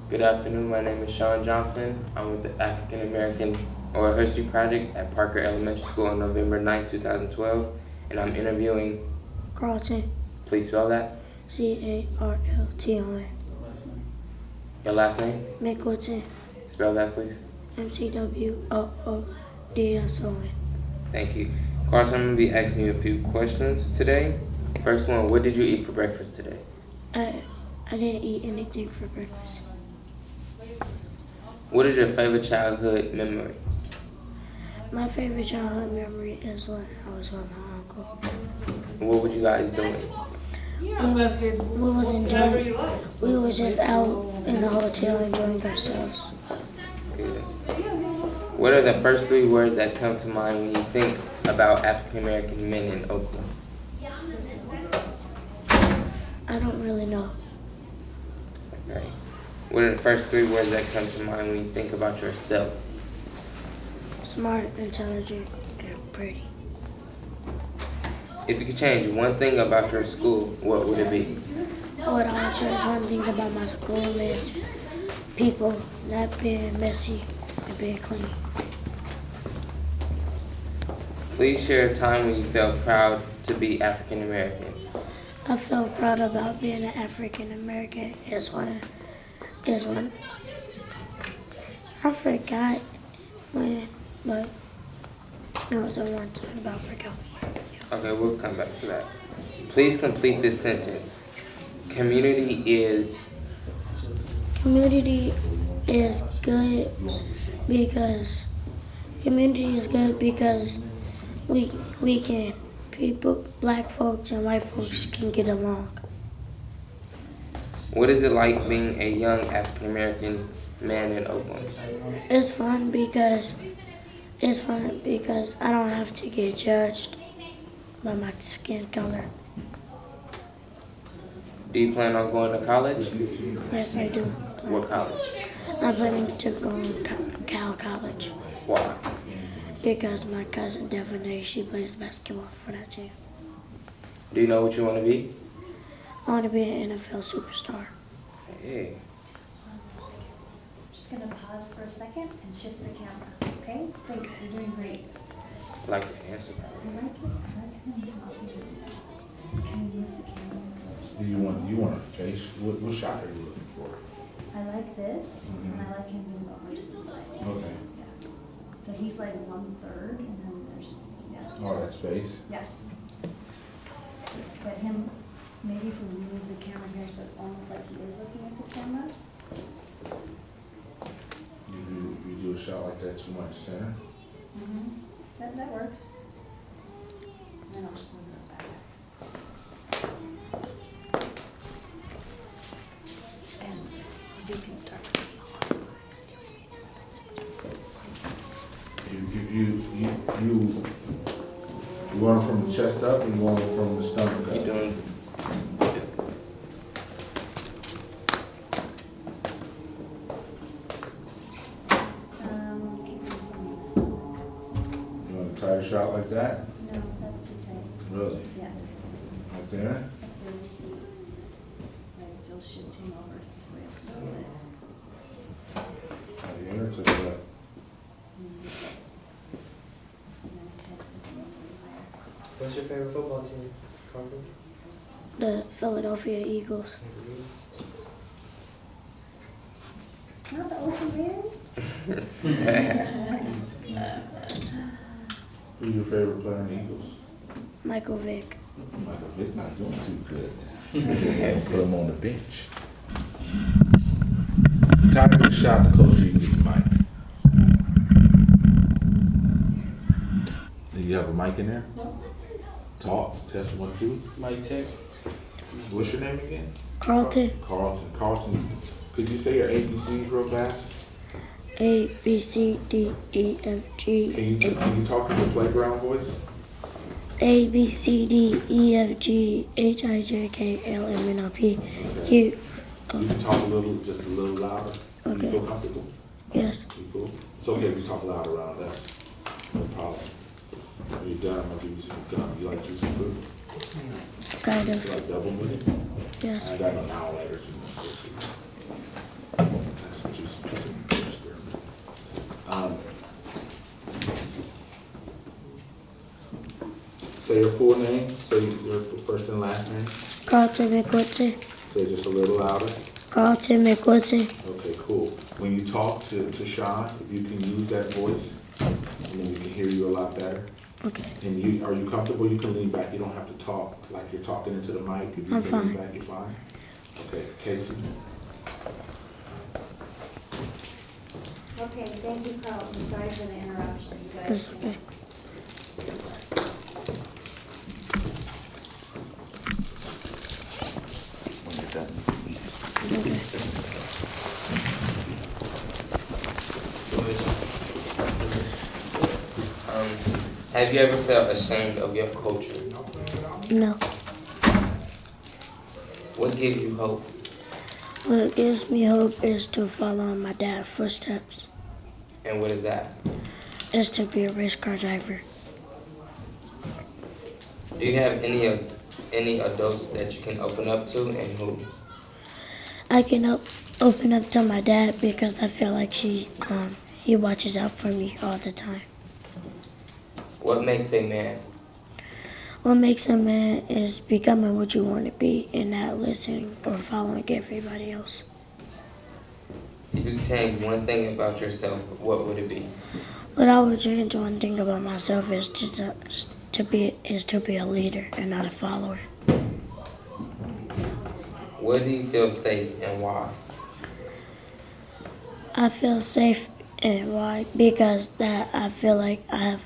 Good afternoon. My name is Sean Johnson. I'm with the African American Oral History Project at Parker Elementary School on November 9, 2012, and I'm interviewing. Carlton. Please spell that. Carlton. Your last name? McWoodson. Spell that, please. McWoodson. Thank you. Carlton, I'm going to be asking you a few questions today. First one, what did you eat for breakfast today? I didn't eat anything for breakfast. What is your favorite childhood memory? My favorite childhood memory is when I was with my uncle. What were you guys doing? We was just out in the hotel enjoying ourselves. Good. What are the first three words that come to mind when you think about African American men in Oakland? I don't really know. Okay. What are the first three words that come to mind when you think about yourself? Smart, intelligent, and pretty. If you could change one thing about your school, what would it be? What I would change one thing about my school is people not being messy and being clean. Please share a time when you felt proud to be African American. I felt proud about being an African American is when I forgot when, but it was a one time about forgot. Okay, we'll come back to that. Please complete this sentence. Community is good because we can people, black folks and white folks can get along. What is it like being a young African American man in Oakland? It's fun because I don't have to get judged by my skin color. Do you plan on going to college? Yes, I do. What college? I'm planning to go to Cal College Why? because my cousin Devonay, she plays basketball for that team. Do you know what you want to be? I want to be an NFL superstar. Hey. Just gonna pause for a second and shift the camera, okay? Thanks, you're doing great. I like the answer. I like it. Can you move the camera? Do you want a face? What shot are you looking for? I like this, and I like him being over to the side. Okay. Yeah. So he's like 1/3, and then there's, yeah. Oh, that space. Yeah. But him, maybe if we move the camera here so it's almost like he is looking at the camera. You do a shot like that, you want to center. That works. And then I'll just move those back. And you can start. You want it from the chest up, or you want it from the stomach up? You doing? You want a tighter shot like that? No, that's too tight. Really? Yeah, Right there? that's good. And it's still shifting over this way a little bit. Right here to the left. And then it's head higher. What's your favorite football team, Carlton? The Philadelphia Eagles. Not the Oakland Raiders? Who's your favorite player in the Eagles? Michael Vick. Michael Vick not doing too good. Put him on the bench. The tighter the shot, the closer you can get the mic. Do you have a mic in there? Talk. Test 1, 2. Mic check. What's your name again? Carlton. Carlton. Could you say your ABCs real fast? A B C D E F G. Can you talk in your playground voice? A B C D E F G H I J K L M N O P Q. You can talk just a little louder. Do Okay. you feel comfortable? Yes. You cool? It's okay if you talk loud around us. No problem. When you're done, I'll give you some gum. You like juicy fruit? Kind You of. like double minute? Yes. I got no now letters. Say your full name. Say your first and last name. Carlton McQuitson. Say it just a little louder. Carlton McQuitson. Okay, cool. When you talk to Sean, if you can use that voice, and then we can hear you a lot better. Okay. And are you comfortable? You can lean back. You don't have to talk like you're talking into the mic. If you I'm can lean fine. back, you're fine. Okay, Casey. Okay, thank you, Carlton. Sorry for the interruption. You guys It's okay. Have you ever felt ashamed of your culture? No. What gives you hope? What gives me hope is to follow in my dad's footsteps. And what is that? Is to be a race car driver. Do you have any adults that you can open up to, and who? I can open up to my dad because I feel like he watches out for me all the time. What makes a man? What makes a man is becoming what you want to be and not listening or following everybody else. If you could change one thing about yourself, what would it be? What I would change one thing about myself is to be a leader and not a follower. Where do you feel safe and why? I feel safe and why? Because I feel like I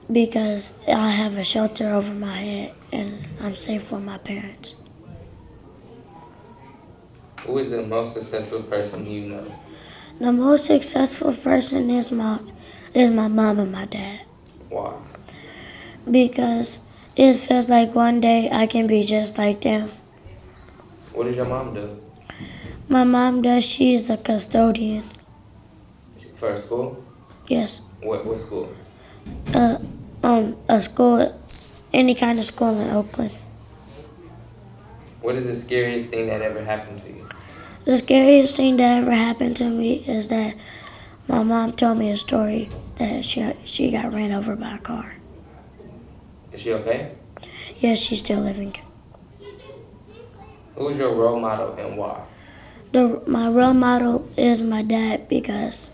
have a shelter over my head and I'm safe with my parents. Who is the most successful person you know? The most successful person is my mom and my dad. Why? Because it feels like one day I can be just like them. What does your mom do? My mom does, she's a custodian. For school? Yes. What school? A school, any kind of school in Oakland. What is the scariest thing that ever happened to you? The scariest thing that ever happened to me is that my mom told me a story that she got ran over by a car. Is she okay? Yes, she's still living. Who is your role model and why? My role model is my dad because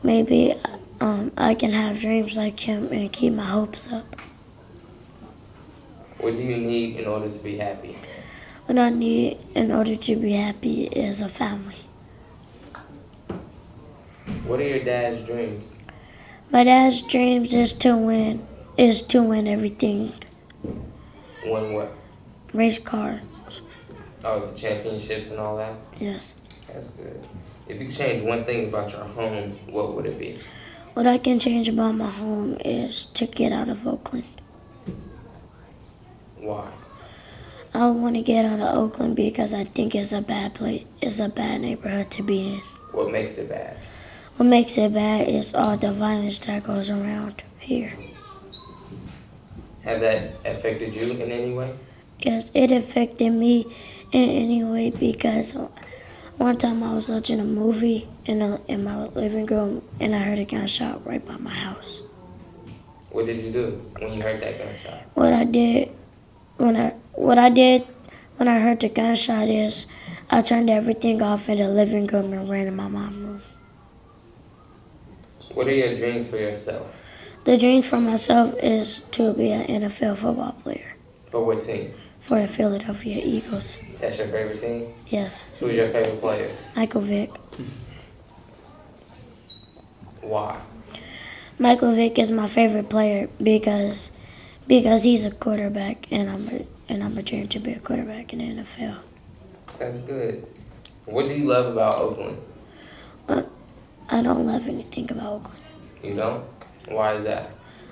maybe I can have dreams like him and keep my hopes up. What do you need in order to be happy? What I need in order to be happy is a family. What are your dad's dreams? My dad's dreams is to win everything. Win what? Race car, Oh, the championships and all that? yes. That's good. If you could change one thing about your home, what would it be? What I can change about my home is to get out of Oakland. Why? I want to get out of Oakland because I think it's a bad place. It's a bad neighborhood to be in. What makes it bad? What makes it bad is all the violence that goes around here. Have that affected you in any way? Yes, it affected me in any way because one time I was watching a movie in my living room and I heard a gunshot right by my house. What did you do when you heard that gunshot? What I did when I heard the gunshot is I turned everything off in the living room and ran in my mom's room. What are your dreams for yourself? The dream for myself is to be an NFL football player For what team? for the Philadelphia Eagles. That's your favorite team? Yes, Who's your favorite player? Michael Vick. Why? Michael Vick is my favorite player because he's a quarterback and I'm a dream to be a quarterback in the NFL. That's good. What do you love about Oakland? I don't love anything about Oakland. You don't? Why is that?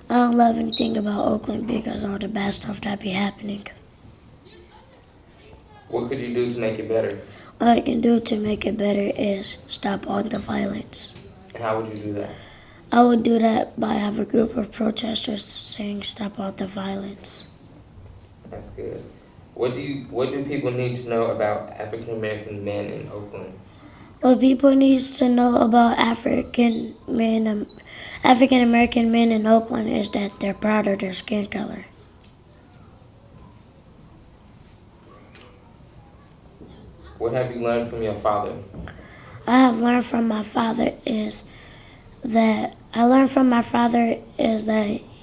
I don't love anything about Oakland because all the bad stuff that be happening. What could you do to make it better? What I can do to make it better is stop all the violence. And how would you do that? I would do that by have a group of protesters saying stop all the violence. That's good. What do people need to know about African American men in Oakland? What people needs to know about African American men in Oakland is that they're proud of their skin color. What have you learned from your father? I have learned from my father is that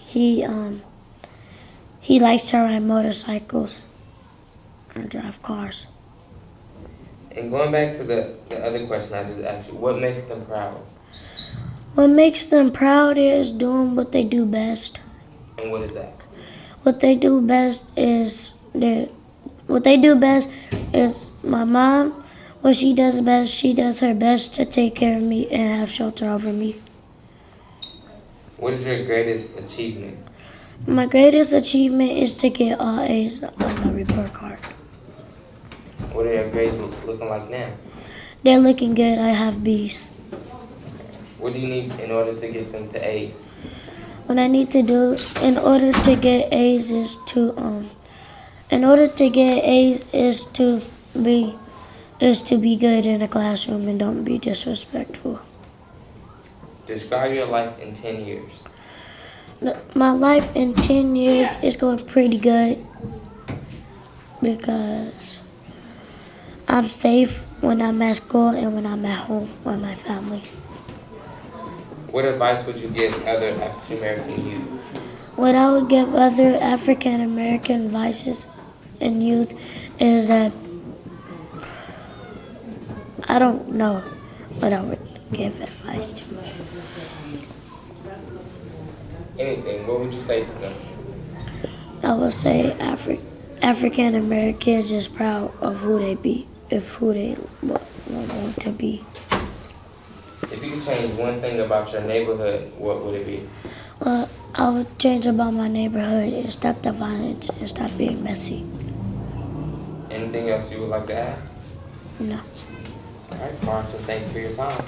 he likes to ride motorcycles and drive cars. And going back to the other question I just asked you, what makes them proud? What makes them proud is doing what they do best. And what is that? What they do best is my mom. What she does best, she does her best to take care of me and have shelter over me. What is your greatest achievement? My greatest achievement is to get all A's on my report card. What are your grades looking like now? They're looking good. I have B's. What do you need in order to get them to A's? What I need to do in order to get A's is to be good in the classroom and don't be disrespectful. Describe your life in 10 years. My life in 10 years is going pretty good because I'm safe when I'm at school and when I'm at home with my family. What advice would you give other African American youth? What I would give other African American vices and youth is that I don't know what I would give advice to. Anything, what would you say to them? I would say African Americans is proud of who they be, of who they want to be. If you could change one thing about your neighborhood, what would it be? What I would change about my neighborhood is stop the violence and stop being messy. Anything else you would like to add? No. All right, Carson, thank you for your time.